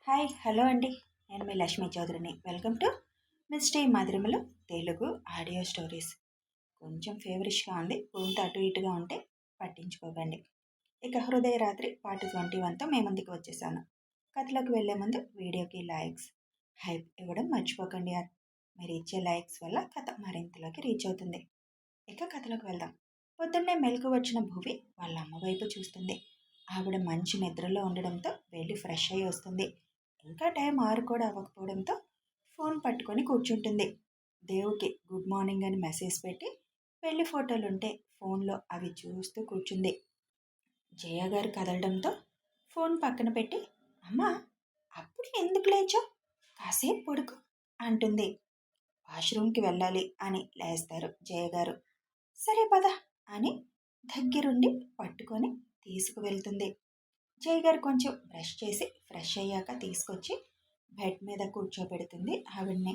Hi hello అండి. నేను మీ లక్ష్మీ చౌదరిని. వెల్కమ్ టు మిస్టీ మధురిమలు తెలుగు ఆడియో స్టోరీస్. కొంచెం ఫేవరిష్గా ఉంది, గొంతు అటు ఇటుగా ఉంటే పట్టించుకోకండి. ఇక హృదయ రాత్రి పార్ట్ 21తో మీ ముందుకు వచ్చేసాను. కథలోకి వెళ్లే ముందు వీడియోకి లైక్స్ హైప్ ఇవ్వడం మర్చిపోకండి. మీరు ఇచ్చే లైక్స్ వల్ల కథ మరింతలోకి రీచ్ అవుతుంది. ఇక కథలోకి వెళ్దాం. పొద్దున్నే మెలకు వచ్చిన భువి వాళ్ళ అమ్మ వైపు చూస్తుంది. ఆవిడ మంచి నిద్రలో ఉండడంతో వెళ్ళి ఫ్రెష్ అయ్యి వస్తుంది. ఇంకా టైం 6 కూడా అవ్వకపోవడంతో ఫోన్ పట్టుకొని కూర్చుంటుంది. దేవుకి గుడ్ మార్నింగ్ అని మెసేజ్ పెట్టి పెళ్లి ఫోటోలుంటే ఫోన్లో అవి చూస్తూ కూర్చుంది. జయ గారు కదలడంతో ఫోన్ పక్కన పెట్టి, అమ్మా అప్పుడు ఎందుకు లేచావు, కాసేపు పడుకో అంటుంది. వాష్రూమ్కి వెళ్ళాలి అని లేస్తారు జయ గారు. సరే పద అని దగ్గరుండి పట్టుకొని తీసుకువెళ్తుంది. జయ గారు కొంచెం బ్రష్ చేసి ఫ్రెష్ అయ్యాక తీసుకొచ్చి బెడ్ మీద కూర్చోబెడుతుంది ఆవిడ్ని.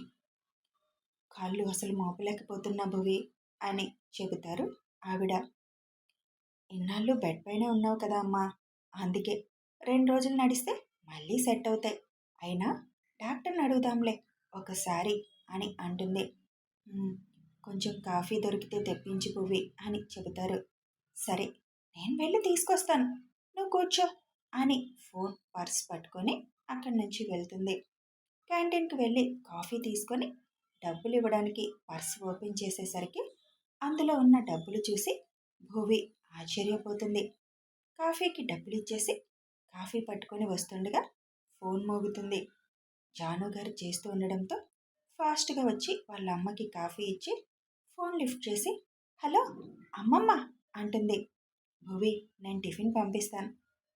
కాళ్ళు అసలు మోపలేకపోతున్నా భువి అని చెబుతారు ఆవిడ. ఇన్నాళ్ళు బెడ్ పైన ఉన్నావు కదా అమ్మా, అందుకే 2 రోజులు నడిస్తే మళ్ళీ సెట్ అవుతాయి. అయినా డాక్టర్ని అడుగుదాంలే ఒకసారి అని అంటుంది. కొంచెం కాఫీ దొరికితే తెప్పించి భువి అని చెబుతారు. సరే నేను వెళ్ళి తీసుకొస్తాను, నువ్వు కూర్చో అని ఫోన్ పర్స్ పట్టుకొని అక్కడి నుంచి వెళ్తుంది. క్యాంటీన్కి వెళ్ళి కాఫీ తీసుకొని డబ్బులు ఇవ్వడానికి పర్స్ ఓపెన్ చేసేసరికి అందులో ఉన్న డబ్బులు చూసి భువి ఆశ్చర్యపోతుంది. కాఫీకి డబ్బులు ఇచ్చేసి కాఫీ పట్టుకొని వస్తుండగా ఫోన్ మోగుతుంది. జాను గారు చేస్తూ ఉండడంతో ఫాస్ట్గా వచ్చి వాళ్ళ అమ్మకి కాఫీ ఇచ్చి ఫోన్ లిఫ్ట్ చేసి, హలో అమ్మమ్మ అంటుంది. భువి నేను టిఫిన్ పంపిస్తాను,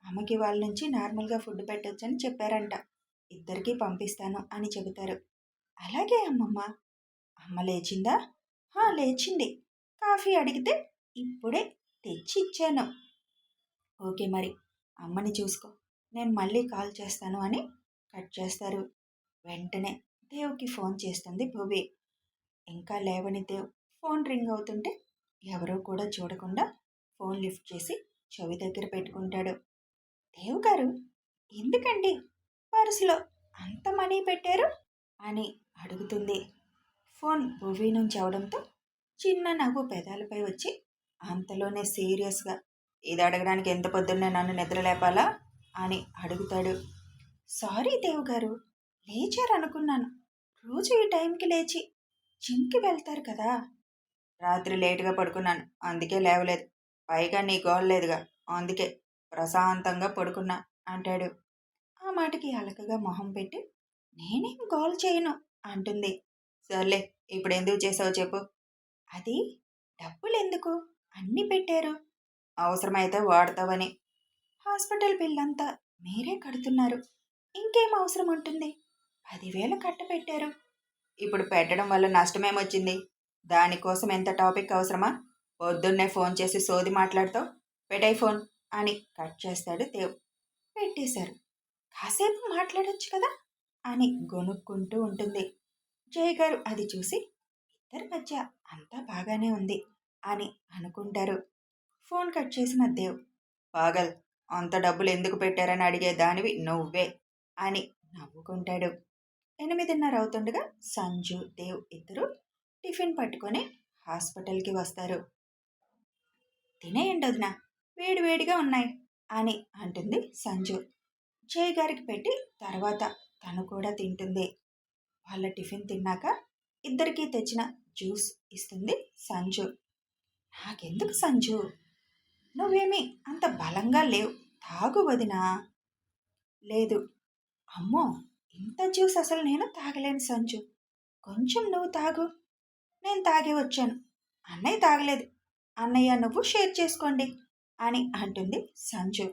అమ్మకి వాళ్ళ నుంచి నార్మల్గా ఫుడ్ పెట్టొచ్చని చెప్పారంట, ఇద్దరికీ పంపిస్తాను అని చెబుతారు. అలాగే అమ్మమ్మ. అమ్మ లేచిందా? లేచింది, కాఫీ అడిగితే ఇప్పుడే తెచ్చి ఇచ్చాను. ఓకే మరి అమ్మని చూసుకో, నేను మళ్ళీ కాల్ చేస్తాను అని కట్ చేస్తారు. వెంటనే దేవుకి ఫోన్ చేస్తుంది భువి. ఇంకా లేవని దేవ్ ఫోన్ రింగ్ అవుతుంటే ఎవరో కూడా చూడకుండా ఫోన్ లిఫ్ట్ చేసి చెవి దగ్గర పెట్టుకుంటాడు. దేవ్ గారు ఎందుకండి పర్సులో అంత మనీ పెట్టారు అని అడుగుతుంది. ఫోన్ భువి నుంచి అవడంతో చిన్న నవ్వు పెదాలపై వచ్చి అంతలోనే సీరియస్గా, ఇది అడగడానికి ఎంత పొద్దున్నే నన్ను నిద్ర లేపాలా అని అడుగుతాడు. సారీ దేవ్ గారు, లేచారనుకున్నాను. రోజు ఈ టైంకి లేచి జిమ్కి వెళ్తారు కదా. రాత్రి లేటుగా పడుకున్నాను, అందుకే లేవలేదు. పైగా నీ గోల్ లేదుగా, అందుకే ప్రశాంతంగా పడుకున్నా అంటాడు. ఆ మాటకి అలకగా మొహం పెట్టి, నేనేం గోల్ చేయను అంటుంది. సర్లే ఇప్పుడు ఎందుకు చేసావు చెప్పు. అది డబ్బులు ఎందుకు అన్నీ పెట్టారు, అవసరమైతే వాడతావని. హాస్పిటల్ బిల్ అంతా మీరే కడుతున్నారు, ఇంకేం అవసరం ఉంటుంది. 10,000 కట్టపెట్టారు. ఇప్పుడు పెట్టడం వల్ల నష్టమేమొచ్చింది, దానికోసం ఎంత టాపిక్ అవసరమా. పొద్దున్నే ఫోన్ చేసి సోది మాట్లాడతావు, పెట్టాయి ఫోన్ అని కట్ చేస్తాడు దేవ్. పెట్టేశారు, కాసేపు మాట్లాడొచ్చు కదా అని గొనుక్కుంటూ ఉంటుంది. జయ గారు అది చూసి ఇద్దరి మధ్య అంతా బాగానే ఉంది అని అనుకుంటారు. ఫోన్ కట్ చేసిన దేవ్, పాగల్, అంత డబ్బులు ఎందుకు పెట్టారని అడిగే దానివి నువ్వే అని నవ్వుకుంటాడు. 8:30 అవుతుండగా సంజు దేవ్ ఇద్దరు టిఫిన్ పట్టుకొని హాస్పిటల్కి వస్తారు. తినేయండి వదినా, వేడివేడిగా ఉన్నాయి అని అంటుంది సంజు. జయ గారికి పెట్టి తర్వాత తను కూడా తింటుంది. వాళ్ళ టిఫిన్ తిన్నాక ఇద్దరికీ తెచ్చిన జ్యూస్ ఇస్తుంది సంజు. నాకెందుకు సంజు, నువ్వేమీ అంత బలంగా లేవు, తాగు వదినా. లేదు అమ్మో, ఇంత జ్యూస్ అసలు నేను తాగలేను సంజు, కొంచెం నువ్వు తాగు. నేను తాగే వచ్చాను, అన్నయ్య తాగలేదు, అన్నయ్య నువ్వు షేర్ చేసుకోండి అని అంటుంది సంజు.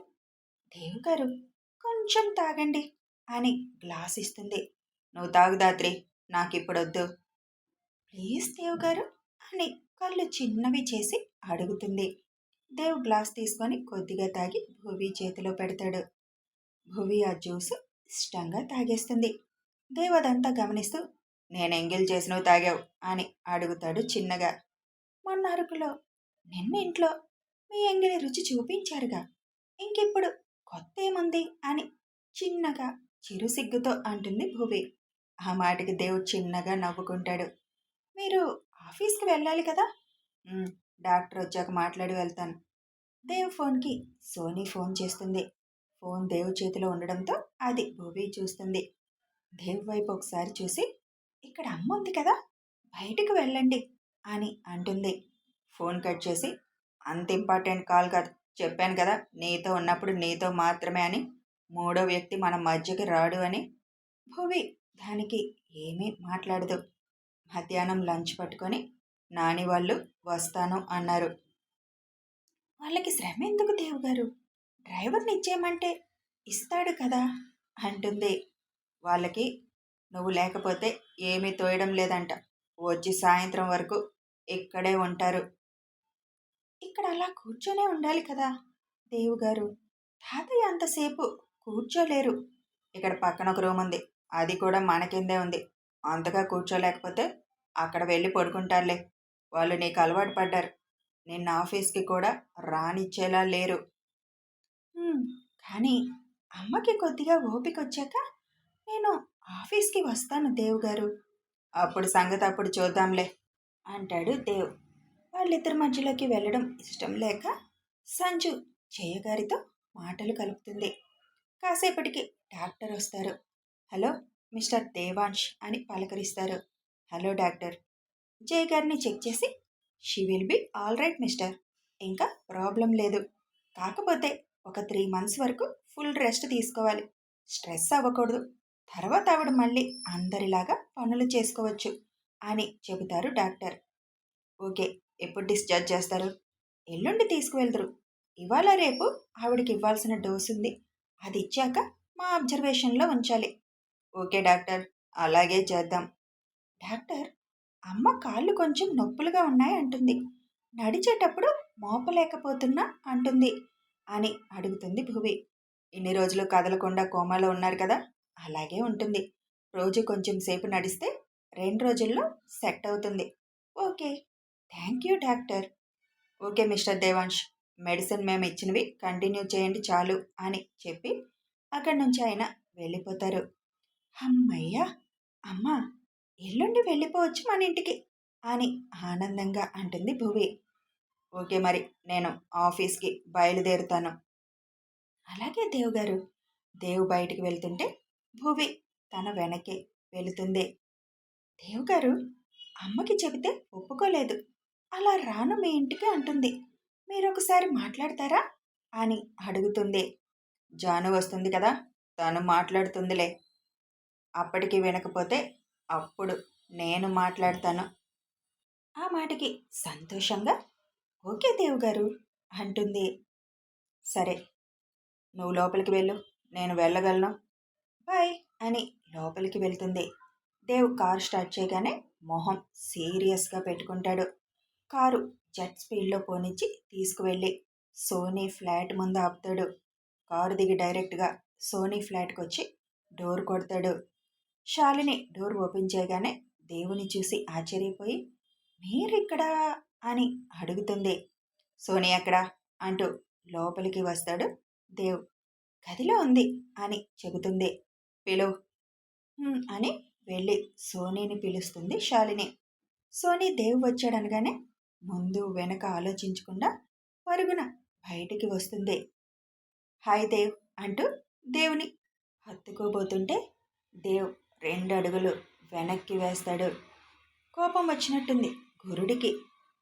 దేవ్ గారు కొంచెం తాగండి అని గ్లాస్ ఇస్తుంది. నువ్వు తాగు దాత్రి, నాకిప్పుడొద్దు. ప్లీజ్ దేవ్ గారు అని కళ్ళు చిన్నవి చేసి అడుగుతుంది. దేవ్ గ్లాస్ తీసుకొని కొద్దిగా తాగి భువి చేతిలో పెడతాడు. భువి ఆ జ్యూస్ ఇష్టంగా తాగేస్తుంది. దేవ్ అదంతా గమనిస్తూ, నేను ఎంగిల్ చేసి నువ్వు తాగావు అని అడుగుతాడు చిన్నగా. మొన్న అరకులో నిన్న ఇంట్లో మీ ఎంగిలి రుచి చూపించారుగా, ఇంకిప్పుడు కొత్త ఏముంది అని చిన్నగా చిరు సిగ్గుతో అంటుంది భువి. ఆ మాటకి దేవ్ చిన్నగా నవ్వుకుంటాడు. మీరు ఆఫీస్కి వెళ్ళాలి కదా. "ఉమ్, డాక్టర్ వచ్చాక మాట్లాడి వెళ్తాను." దేవ్ ఫోన్కి సోనీ ఫోన్ చేస్తుంది. ఫోన్ దేవ్ చేతిలో ఉండడంతో అది భువి చూస్తుంది. దేవ్ వైపు ఒకసారి చూసి, ఇక్కడ అమ్మ ఉంది కదా, బయటికి వెళ్ళండి అని అంటుంది. ఫోన్ కట్ చేసి, అంత ఇంపార్టెంట్ కాల్ కాదు, చెప్పాను కదా నీతో ఉన్నప్పుడు నీతో మాత్రమే అని, మూడో వ్యక్తి మన మధ్యకి రాడు అని. భువి దానికి ఏమీ మాట్లాడదు. మధ్యాహ్నం లంచ్ పట్టుకొని నాని వాళ్ళు వస్తాను అన్నారు. వాళ్ళకి శ్రమ ఎందుకు దేవ్ గారు, డ్రైవర్ని ఇచ్చేయమంటే ఇస్తాడు కదా అంటుంది. వాళ్ళకి నువ్వు లేకపోతే ఏమీ తోయడం లేదంట, వచ్చి సాయంత్రం వరకు ఇక్కడే ఉంటారు. ఇక్కడ అలా కూర్చొనే ఉండాలి కదా దేవు గారు, తాతయ్య అంతసేపు కూర్చోలేరు. ఇక్కడ పక్కన ఒక రూమ్ ఉంది, అది కూడా మన కిందే ఉంది. అంతగా కూర్చోలేకపోతే అక్కడ వెళ్ళి పడుకుంటారులే. వాళ్ళు నీకు అలవాటు పడ్డారు, నిన్న ఆఫీస్కి కూడా రానిచ్చేలా లేరు. "హ్మ్, కానీ అమ్మకి కొద్దిగా ఓపిక వచ్చాక నేను ఆఫీస్కి వస్తాను దేవ్ గారు." అప్పుడు సంగతి అప్పుడు చూద్దాంలే అంటాడు దేవ్. వాళ్ళిద్దరి మధ్యలోకి వెళ్ళడం ఇష్టం లేక సంజు జయగారితో మాటలు కలుపుతుంది. కాసేపటికి డాక్టర్ వస్తారు. హలో మిస్టర్ దేవాంష్ అని పలకరిస్తారు. Hello doctor. జయ గారిని చెక్ చేసి, she will be all right mister, ఇంకా ప్రాబ్లం లేదు. కాకపోతే ఒక 3 months వరకు ఫుల్ రెస్ట్ తీసుకోవాలి, స్ట్రెస్ అవ్వకూడదు. తర్వాత ఆవిడ మళ్ళీ అందరిలాగా పనులు చేసుకోవచ్చు అని చెబుతారు డాక్టర్. ఓకే, ఎప్పుడు డిశ్చార్జ్ చేస్తారు? ఎల్లుండి తీసుకువెళ్తారు. ఇవాళ రేపు ఆవిడకి ఇవ్వాల్సిన డోసు ఉంది, అది ఇచ్చాక మా అబ్జర్వేషన్లో ఉంచాలి. ఓకే డాక్టర్, అలాగే చేద్దాం. డాక్టర్, అమ్మ కాళ్ళు కొంచెం నొప్పులుగా ఉన్నాయి అంటుంది, నడిచేటప్పుడు మోపలేకపోతున్నా అంటుంది అని అడుగుతుంది భువి. ఇన్ని రోజులు కదలకుండా కోమాలో ఉన్నారు కదా, అలాగే ఉంటుంది. రోజు కొంచెం సేపు నడిస్తే 2 రోజుల్లో సెట్ అవుతుంది. Okay, thank you doctor. Okay mister Devansh, medicine మేము ఇచ్చినవి కంటిన్యూ చేయండి చాలు అని చెప్పి అక్కడి నుంచి ఆయన వెళ్ళిపోతారు. అమ్మయ్యా, అమ్మా ఎల్లుండి వెళ్ళిపోవచ్చు మన ఇంటికి అని ఆనందంగా అంటుంది భువి. ఓకే మరి, నేను ఆఫీస్కి బయలుదేరుతాను. అలాగే దేవ్ గారు. దేవ్ బయటికి వెళ్తుంటే భువి తన వెనకే వెళుతుంది. దేవ్ గారు, అమ్మకి చెబితే ఒప్పుకోలేదు, అలా రాను మీ ఇంటికి అంటుంది, మీరొకసారి మాట్లాడతారా అని అడుగుతుంది. జాను వస్తుంది కదా, తను మాట్లాడుతుందిలే. అప్పటికి వినకపోతే అప్పుడు నేను మాట్లాడతాను. ఆ మాటకి సంతోషంగా ఓకే దేవ్ గారు అంటుంది. సరే, నువ్వు లోపలికి వెళ్ళు, నేను వెళ్ళగలను, బాయ్ అని లోపలికి వెళ్తుంది. దేవ్ కారు స్టార్ట్ చేయగానే మొహం సీరియస్గా పెట్టుకుంటాడు. కారు జెట్ స్పీడ్లో పోనిచ్చి తీసుకువెళ్ళి సోనీ ఫ్లాట్ ముందు ఆపుతాడు. కారు దిగి డైరెక్ట్గా సోనీ ఫ్లాట్కి వచ్చి డోర్ కొడతాడు. శాలిని డోర్ ఓపెన్ చేయగానే దేవుని చూసి ఆశ్చర్యపోయి, మీరిక్కడా అని అడుగుతుంది. సోనీ ఎక్కడా అంటూ లోపలికి వస్తాడు దేవ్. గదిలో ఉంది అని చెబుతుంది. పిలువ్ అని వెళ్ళి సోనీని పిలుస్తుంది శాలిని. సోనీ దేవ్ వచ్చాడనగానే ముందు వెనక ఆలోచించకుండా పరుగున బయటికి వస్తుంది. హాయ్ దేవ్ అంటూ దేవుని హత్తుకోబోతుంటే దేవ్ 2 అడుగులు వెనక్కి వేస్తాడు. కోపం వచ్చినట్టుంది గురుడికి.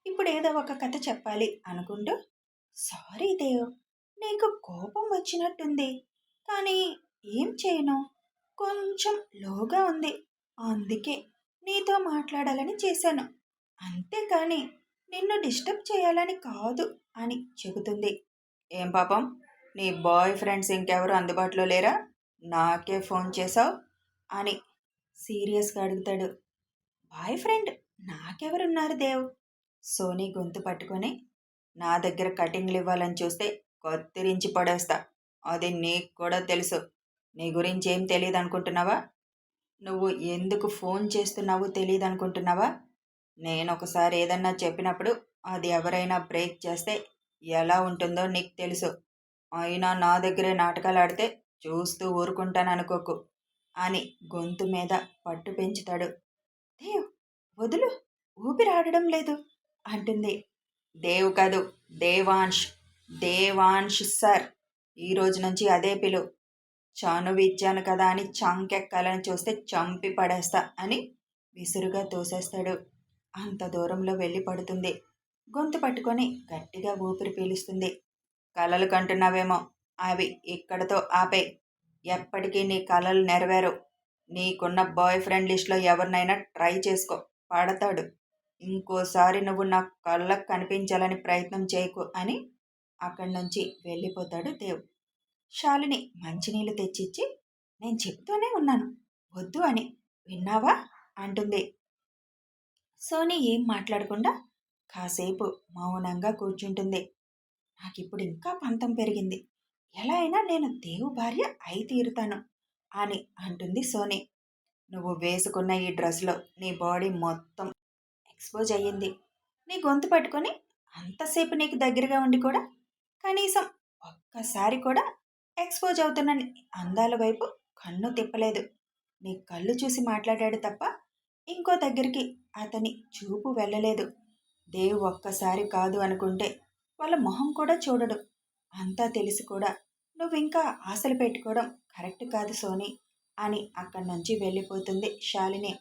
ఇప్పుడు ఏదో ఒక కథ చెప్పాలి అనుకుంటూ, సారీ దేవ్, నీకు కోపం వచ్చినట్టుంది, కానీ ఏం చేయను, కొంచెం లోగా ఉంది, అందుకే నీతో మాట్లాడాలని చేశాను, అంతేకాని నిన్ను డిస్టర్బ్ చేయాలని కాదు అని చెబుతుంది. ఏం పాపం, నీ బాయ్ ఫ్రెండ్స్ ఇంకెవరు అందుబాటులో లేరా, నాకే ఫోన్ చేసావు అని సీరియస్గా అడుగుతాడు. బాయ్ ఫ్రెండ్ నాకెవరున్నారు దేవ్? సోనీ గొంతు పట్టుకొని, నా దగ్గర కటింగ్లు ఇవ్వాలని చూస్తే కత్తిరించి పడేస్తా, అది నీకు కూడా తెలుసు. నీ గురించి ఏం తెలియదు అనుకుంటున్నావా? నువ్వు ఎందుకు ఫోన్ చేస్తున్నావో తెలియదు అనుకుంటున్నావా? నేను ఒకసారి ఏదన్నా చెప్పినప్పుడు అది ఎవరైనా బ్రేక్ చేస్తే ఎలా ఉంటుందో నీకు తెలుసు. అయినా నా దగ్గరే నాటకాలు ఆడితే చూస్తూ ఊరుకుంటాననుకోకు అని గొంతు మీద పట్టు పెంచుతాడు. దేవ్, వదులు, ఊపిరాడడం లేదు అంటుంది. దేవ్ కాదు, దేవాంశ్. దేవాంశ్ సార్. ఈ రోజు నుంచి అదే పిలు. చనువు ఇచ్చాను కదా అని చంకెక్కాలని చూస్తే చంపి పడేస్తా అని విసురుగా తోసేస్తాడు. అంత దూరంలో వెళ్ళి పడుతుంది. గొంతు పట్టుకొని గట్టిగా ఊపిరి పీలుస్తుంది. కలలు కంటున్నావేమో, అవి ఇక్కడతో ఆపే. ఎప్పటికీ నీ కలలు నెరవేరు. నీకున్న బాయ్ ఫ్రెండ్ లిస్ట్లో ఎవరినైనా ట్రై చేసుకో, పడతాడు. ఇంకోసారి నువ్వు నా కళ్ళకు కనిపించాలని ప్రయత్నం చేయకు అని అక్కడి నుంచి వెళ్ళిపోతాడు దేవ్. శాలిని మంచినీళ్ళు తెచ్చిచ్చి, నేను చెప్తూనే ఉన్నాను వద్దు అని, విన్నావా అంటుంది. సోనీ ఏం మాట్లాడకుండా కాసేపు మౌనంగా కూర్చుంటుంది. నాకిప్పుడు ఇంకా పంతం పెరిగింది. ఎలా అయినా నేను దేవు భార్య అయి తీరుతాను అని అంటుంది సోనీ. నువ్వు వేసుకున్న ఈ డ్రెస్లో నీ బాడీ మొత్తం ఎక్స్పోజ్ అయ్యింది. నీ గొంతు పట్టుకొని అంతసేపు నీకు దగ్గరగా ఉండి కూడా కనీసం ఒక్కసారి కూడా ఎక్స్పోజ్ అవుతున్న నీ అందాల వైపు కన్ను తిప్పలేదు. నీ కళ్ళు చూసి మాట్లాడాడు తప్ప ఇంకో దగ్గరికి అతని చూపు వెళ్ళలేదు. దేవ్ ఒక్కసారి కాదు అనుకుంటే వాళ్ళ మొహం కూడా చూడడు. అంతా తెలిసి కూడా నువ్వింకా ఆశలు పెట్టుకోవడం కరెక్ట్ కాదు సోనీ అని అక్కడి నుంచి వెళ్ళిపోతుంది శాలిని.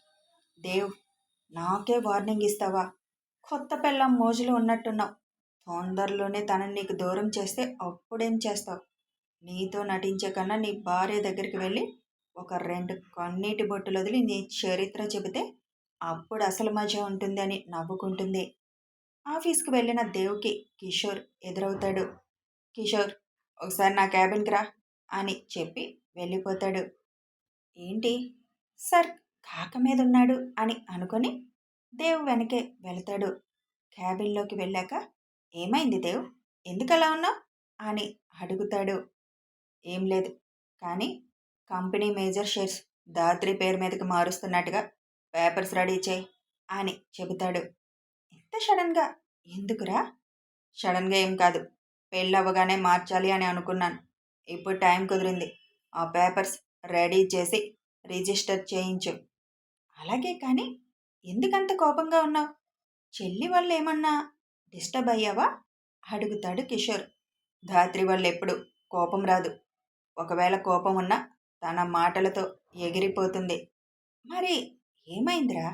దేవ్, నాకే వార్నింగ్ ఇస్తావా? కొత్త పెళ్ళం మోజులు ఉన్నట్టున్నావు. తొందరలోనే తనని నీకు దూరం చేస్తే అప్పుడేం చేస్తావు? నీతో నటించే కన్నా నీ భార్య దగ్గరికి వెళ్ళి ఒక 2 కన్నీటి బొట్టులు వదిలి నీ చరిత్ర చెబితే అప్పుడు అసలు మజా ఉంటుంది అని నవ్వుకుంటుంది. ఆఫీస్కి వెళ్ళిన దేవ్కి కిషోర్ ఎదురవుతాడు. కిషోర్, ఒకసారి నా క్యాబిన్కి రా అని చెప్పి వెళ్ళిపోతాడు. ఏంటి సార్, కాక మీద ఉన్నాడు అని అనుకొని దేవ్ వెనకే వెళతాడు. క్యాబిన్లోకి వెళ్ళాక, ఏమైంది దేవ్, ఎందుకలా ఉన్నావు అని అడుగుతాడు. ఏం లేదు, కానీ కంపెనీ మేజర్ షేర్స్ దాత్రి పేరు మీదకి మారుస్తున్నట్టుగా పేపర్స్ రెడీ చేయి అని చెబుతాడు. ఎంత సడన్గా, ఎందుకురా? సడన్గా ఏం కాదు, పెళ్ళవగానే మార్చాలి అని అనుకున్నాను. ఇప్పుడు టైం కుదిరింది. ఆ పేపర్స్ రెడీ చేసి రిజిస్టర్ చేయించు. అలాగే, కానీ ఎందుకంత కోపంగా ఉన్నావు? చెల్లి వల్ల ఏమన్నా డిస్టర్బ్ అయ్యావా అడుగుతాడు కిషోర్. ధాత్రి వల్ల ఎప్పుడు కోపం రాదు. ఒకవేళ కోపం ఉన్నా తన మాటలతో ఎగిరిపోతుంది. మరి ఏమైందిరా?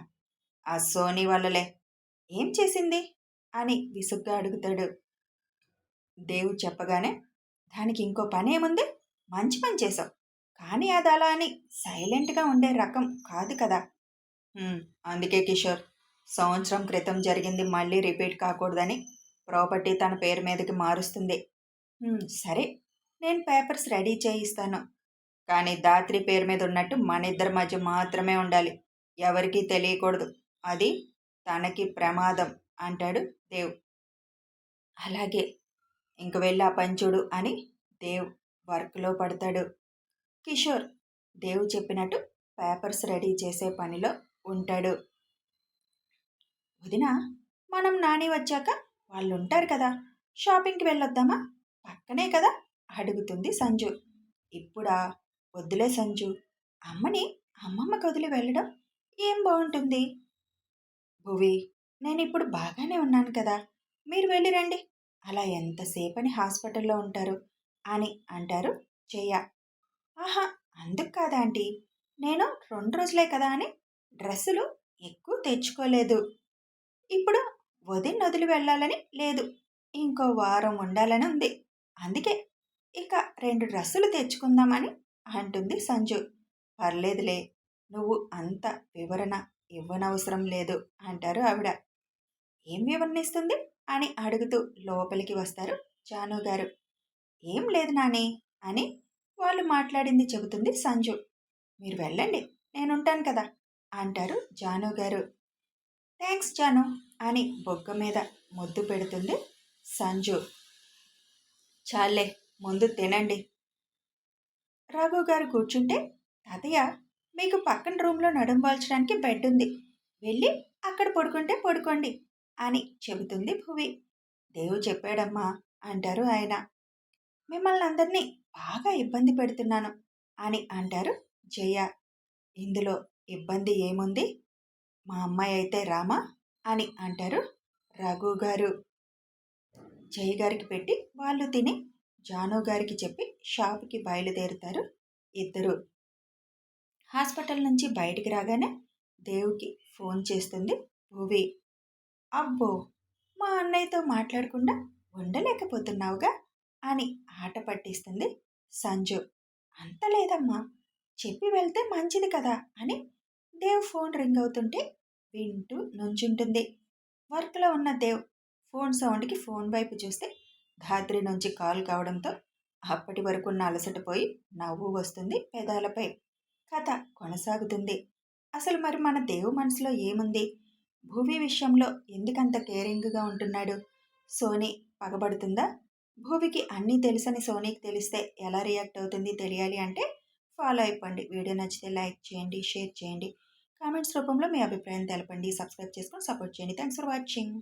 ఆ సోనీ వల్లలే. ఏం చేసింది అని విసుగ్గా అడుగుతాడు. దేవు చెప్పగానే, దానికి ఇంకో పని ఏముంది, మంచి పని చేసావు. కానీ అది అలా అని సైలెంట్గా ఉండే రకం కాదు కదా. అందుకే కిషోర్, సంవత్సరం క్రితం జరిగింది మళ్ళీ రిపీట్ కాకూడదని ప్రాపర్టీ తన పేరు మీదకి మారుస్తుంది. సరే, నేను పేపర్స్ రెడీ చేయిస్తాను. కానీ దాత్రి పేరు మీద ఉన్నట్టు మన ఇద్దరి మధ్య మాత్రమే ఉండాలి. ఎవరికీ తెలియకూడదు. అది తనకి ప్రమాదం అంటాడు దేవ్. అలాగే, ఇంక వెళ్ళి ఆ పని చూడు అని దేవ్ వర్క్లో పడతాడు. కిషోర్ దేవ్ చెప్పినట్టు పేపర్స్ రెడీ చేసే పనిలో ఉంటాడు. వదినా, మనం నాని వచ్చాక వాళ్ళు ఉంటారు కదా, షాపింగ్కి వెళ్ళొద్దామా? పక్కనే కదా అడుగుతుంది సంజు. ఇప్పుడా? వద్దులే సంజు, అమ్మని అమ్మమ్మకి వదిలి వెళ్ళడం ఏం బాగుంటుంది. భువి, నేను ఇప్పుడు బాగానే ఉన్నాను కదా, మీరు వెళ్ళిరండి. అలా ఎంతసేపని హాస్పిటల్లో ఉంటారు అని అంటారు జయ. ఆహా, అందుకు కాదా ఆంటీ, నేను 2 రోజులే కదా అని డ్రెస్సులు ఎక్కువ తెచ్చుకోలేదు. ఇప్పుడు వదిన వదిలి వెళ్ళాలని లేదు, ఇంకో వారం ఉండాలని ఉంది. అందుకే ఇక 2 డ్రెస్సులు తెచ్చుకుందామని అంటుంది సంజు. పర్లేదులే, నువ్వు అంత వివరణ ఇవ్వనవసరం లేదు అంటారు ఆవిడ. ఏం వివరణ ఇస్తుంది అని అడుగుతూ లోపలికి వస్తారు జాను గారు. ఏం లేదు నాని అని వాళ్ళు మాట్లాడింది చెబుతుంది సంజు. మీరు వెళ్ళండి, నేనుంటాను కదా అంటారు జాను గారు. థ్యాంక్స్ జాను అని బొగ్గ మీద ముద్దు పెడుతుంది సంజు. చాలే, ముందు తినండి. రఘు గారు కూర్చుంటే, తాతయ్య, మీకు పక్కన రూమ్లో నడుం వాల్చడానికి బెడ్ ఉంది, వెళ్ళి అక్కడ పడుకుంటే పడుకోండి అని చెబుతుంది భువి. దేవు చెప్పాడమ్మా అంటారు ఆయన. మిమ్మల్ని అందరినీ బాగా ఇబ్బంది పెడుతున్నాను అని అంటారు జయ. ఇందులో ఇబ్బంది ఏముంది? మా అమ్మాయి అయితే రామా అని అంటారు రఘు గారు. జయ గారికి పెట్టి వాళ్ళు తిని జాను గారికి చెప్పి షాప్కి బయలుదేరుతారు ఇద్దరు. హాస్పిటల్ నుంచి బయటికి రాగానే దేవుకి ఫోన్ చేస్తుంది భూవి. అబ్బో, మా అన్నయ్యతో మాట్లాడకుండా ఉండలేకపోతున్నావుగా అని ఆట పట్టిస్తుంది సంజు. అంత లేదమ్మా, చెప్పి వెళ్తే మంచిది కదా అని దేవ్ ఫోన్ రింగ్ అవుతుంటే వింటూ నుంచుంటుంది. వర్క్లో ఉన్న దేవ్ ఫోన్ సౌండ్కి ఫోన్ వైపు చూస్తే ధాత్రి నుంచి కాల్ కావడంతో అప్పటి వరకు ఉన్న అలసట పోయి నవ్వు వస్తుంది పెదాలపై. కథ కొనసాగుతుంది. అసలు మరి మన దేవు మనసులో ఏముంది? భూమి విషయంలో ఎందుకంత కేరింగ్గా ఉంటున్నాడు? సోనీ పగబడుతుందా? భూమికి అన్నీ తెలుసని సోనీకి తెలిస్తే ఎలా రియాక్ట్ అవుతుంది తెలియాలి అంటే ఫాలో అయిపోండి. వీడియో నచ్చితే లైక్ చేయండి, షేర్ చేయండి, కామెంట్స్ రూపంలో మీ అభిప్రాయం తెలపండి, సబ్స్క్రైబ్ చేసుకొని సపోర్ట్ చేయండి. Thanks for watching.